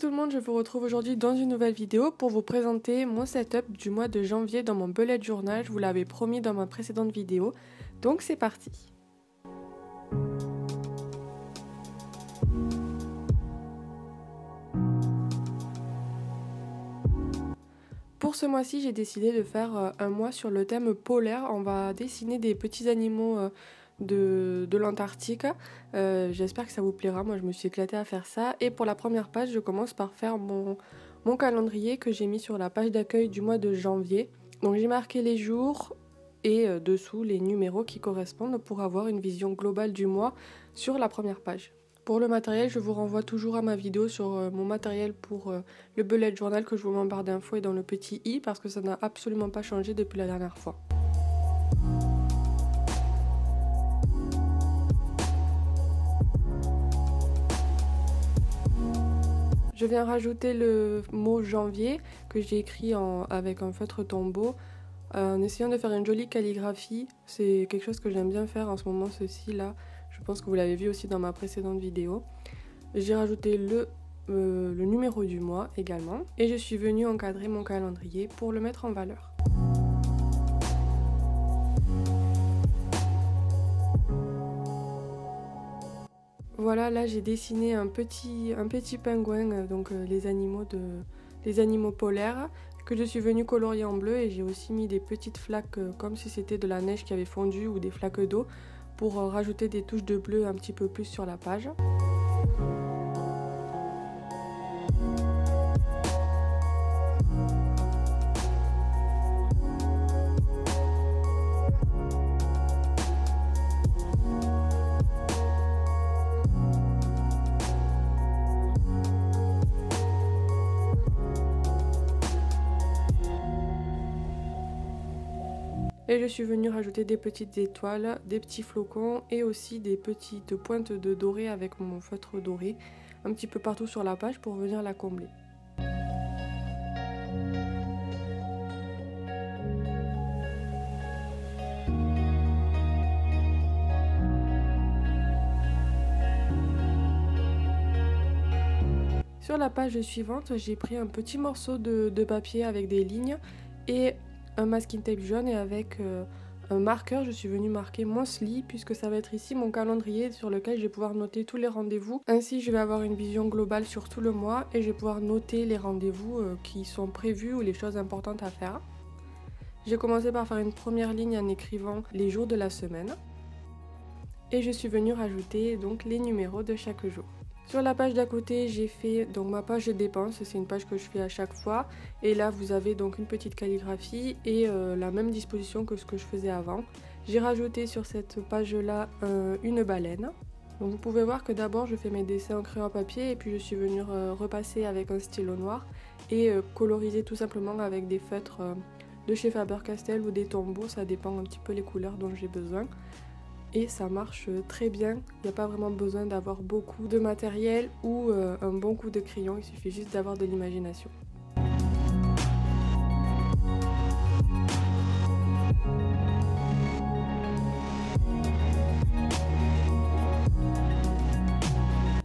tout le monde, je vous retrouve aujourd'hui dans une nouvelle vidéo pour vous présenter mon setup du mois de janvier dans mon bullet journal. Je vous l'avais promis dans ma précédente vidéo, donc c'est parti. Pour ce mois-ci, j'ai décidé de faire un mois sur le thème polaire. On va dessiner des petits animaux de l'Antarctique. J'espère que ça vous plaira, moi je me suis éclatée à faire ça. Et pour la première page, je commence par faire mon calendrier que j'ai mis sur la page d'accueil du mois de janvier. Donc j'ai marqué les jours et dessous les numéros qui correspondent pour avoir une vision globale du mois sur la première page. Pour le matériel, je vous renvoie toujours à ma vidéo sur mon matériel pour le bullet journal que je vous mets en barre d'infos et dans le petit i parce que ça n'a absolument pas changé depuis la dernière fois. Je viens rajouter le mot janvier que j'ai écrit avec un feutre tombeau en essayant de faire une jolie calligraphie. C'est quelque chose que j'aime bien faire en ce moment, ceci là. Je pense que vous l'avez vu aussi dans ma précédente vidéo. J'ai rajouté le numéro du mois également et je suis venue encadrer mon calendrier pour le mettre en valeur. Voilà, là j'ai dessiné un petit pingouin, donc les animaux polaires que je suis venue colorier en bleu, et j'ai aussi mis des petites flaques comme si c'était de la neige qui avait fondu ou des flaques d'eau pour rajouter des touches de bleu un petit peu plus sur la page. Et je suis venue rajouter des petites étoiles, des petits flocons et aussi des petites pointes de doré avec mon feutre doré un petit peu partout sur la page pour venir la combler. Sur la page suivante, j'ai pris un petit morceau de papier avec des lignes et un masking tape jaune, et avec un marqueur, je suis venue marquer monthly puisque ça va être ici mon calendrier sur lequel je vais pouvoir noter tous les rendez-vous. Ainsi, je vais avoir une vision globale sur tout le mois et je vais pouvoir noter les rendez-vous qui sont prévus ou les choses importantes à faire. J'ai commencé par faire une première ligne en écrivant les jours de la semaine et je suis venue rajouter donc les numéros de chaque jour. Sur la page d'à côté, j'ai fait donc ma page de dépenses, c'est une page que je fais à chaque fois. Et là, vous avez donc une petite calligraphie et la même disposition que ce que je faisais avant. J'ai rajouté sur cette page-là une baleine. Donc vous pouvez voir que d'abord, je fais mes dessins en crayon à papier et puis je suis venue repasser avec un stylo noir et coloriser tout simplement avec des feutres de chez Faber-Castell ou des tombeaux, ça dépend un petit peu les couleurs dont j'ai besoin. Et ça marche très bien, il n'y a pas vraiment besoin d'avoir beaucoup de matériel ou un bon coup de crayon, il suffit juste d'avoir de l'imagination.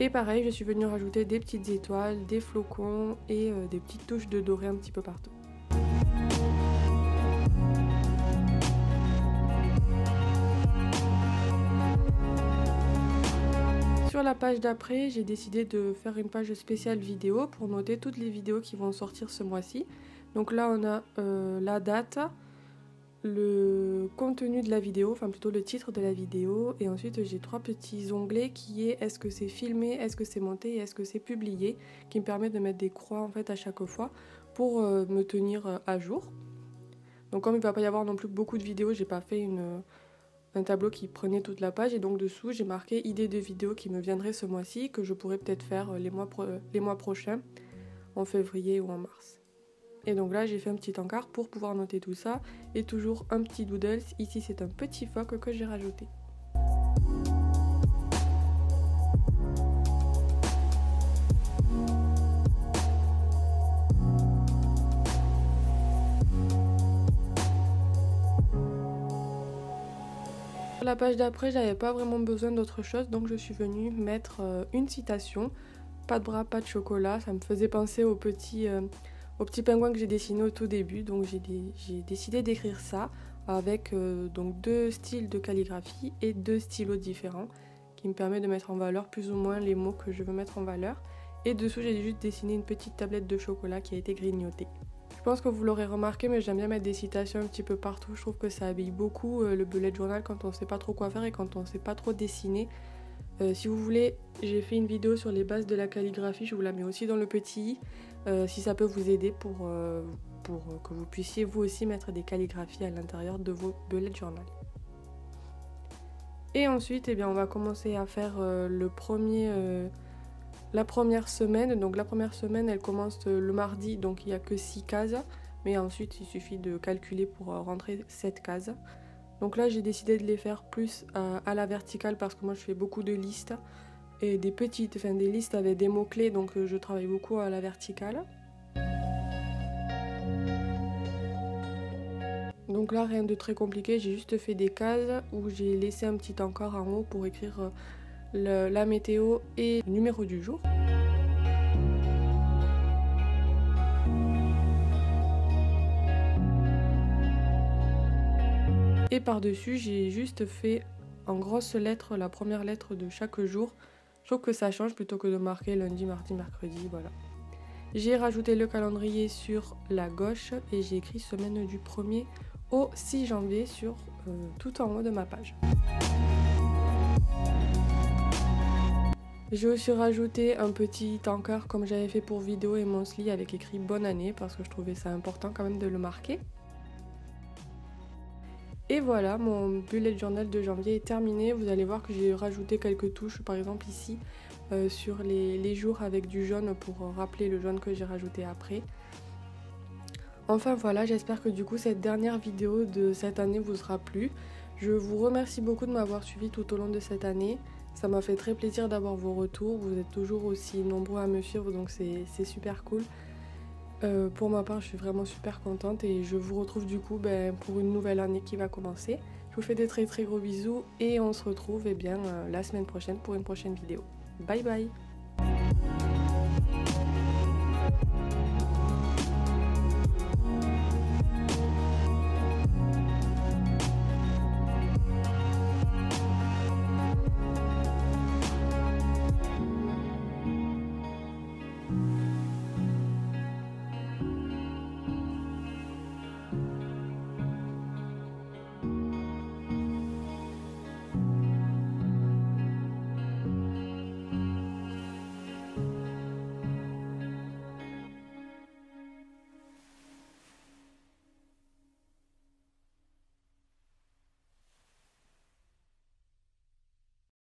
Et pareil, je suis venue rajouter des petites étoiles, des flocons et des petites touches de doré un petit peu partout. Sur la page d'après, j'ai décidé de faire une page spéciale vidéo pour noter toutes les vidéos qui vont sortir ce mois-ci. Donc là, on a la date, le contenu de la vidéo, enfin plutôt le titre de la vidéo. Et ensuite, j'ai trois petits onglets qui est est-ce que c'est filmé, est-ce que c'est monté et est-ce que c'est publié, qui me permet de mettre des croix en fait à chaque fois pour me tenir à jour. Donc comme il ne va pas y avoir non plus beaucoup de vidéos, j'ai pas fait un tableau qui prenait toute la page, et donc dessous j'ai marqué idées de vidéos qui me viendraient ce mois-ci, que je pourrais peut-être faire les mois prochains, en février ou en mars. Et donc là j'ai fait un petit encart pour pouvoir noter tout ça, et toujours un petit doodles, ici c'est un petit phoque que j'ai rajouté. La page d'après, j'avais pas vraiment besoin d'autre chose, donc je suis venue mettre une citation pas de bras, pas de chocolat. Ça me faisait penser au petit pingouin que j'ai dessiné au tout début. Donc j'ai décidé d'écrire ça avec donc 2 styles de calligraphie et 2 stylos différents qui me permet de mettre en valeur plus ou moins les mots que je veux mettre en valeur. Et dessous, j'ai juste dessiné une petite tablette de chocolat qui a été grignotée. Je pense que vous l'aurez remarqué, mais j'aime bien mettre des citations un petit peu partout. Je trouve que ça habille beaucoup le bullet journal quand on ne sait pas trop quoi faire et quand on ne sait pas trop dessiner. Si vous voulez, j'ai fait une vidéo sur les bases de la calligraphie, je vous la mets aussi dans le petit i, si ça peut vous aider pour que vous puissiez vous aussi mettre des calligraphies à l'intérieur de vos bullet journal. Et ensuite, eh bien, on va commencer à faire la première semaine. Donc la première semaine, elle commence le mardi, donc il n'y a que 6 cases. Mais ensuite, il suffit de calculer pour rentrer 7 cases. Donc là, j'ai décidé de les faire plus à la verticale parce que moi, je fais beaucoup de listes. Et des listes avec des mots-clés, donc je travaille beaucoup à la verticale. Donc là, rien de très compliqué, j'ai juste fait des cases où j'ai laissé un petit encart en haut pour écrire la météo et le numéro du jour. Et par-dessus, j'ai juste fait en grosses lettres la première lettre de chaque jour. Je trouve que ça change plutôt que de marquer lundi, mardi, mercredi, voilà. J'ai rajouté le calendrier sur la gauche et j'ai écrit semaine du 1er au 6 janvier tout en haut de ma page. J'ai aussi rajouté un petit encart comme j'avais fait pour vidéo et monthly avec écrit bonne année parce que je trouvais ça important quand même de le marquer. Et voilà, mon bullet journal de janvier est terminé. Vous allez voir que j'ai rajouté quelques touches, par exemple ici, sur les jours avec du jaune pour rappeler le jaune que j'ai rajouté après. Enfin voilà, j'espère que du coup cette dernière vidéo de cette année vous sera plu. Je vous remercie beaucoup de m'avoir suivi tout au long de cette année. Ça m'a fait très plaisir d'avoir vos retours. Vous êtes toujours aussi nombreux à me suivre, donc c'est super cool. Pour ma part, je suis vraiment super contente et je vous retrouve du coup pour une nouvelle année qui va commencer. Je vous fais des très très gros bisous et on se retrouve la semaine prochaine pour une prochaine vidéo. Bye bye!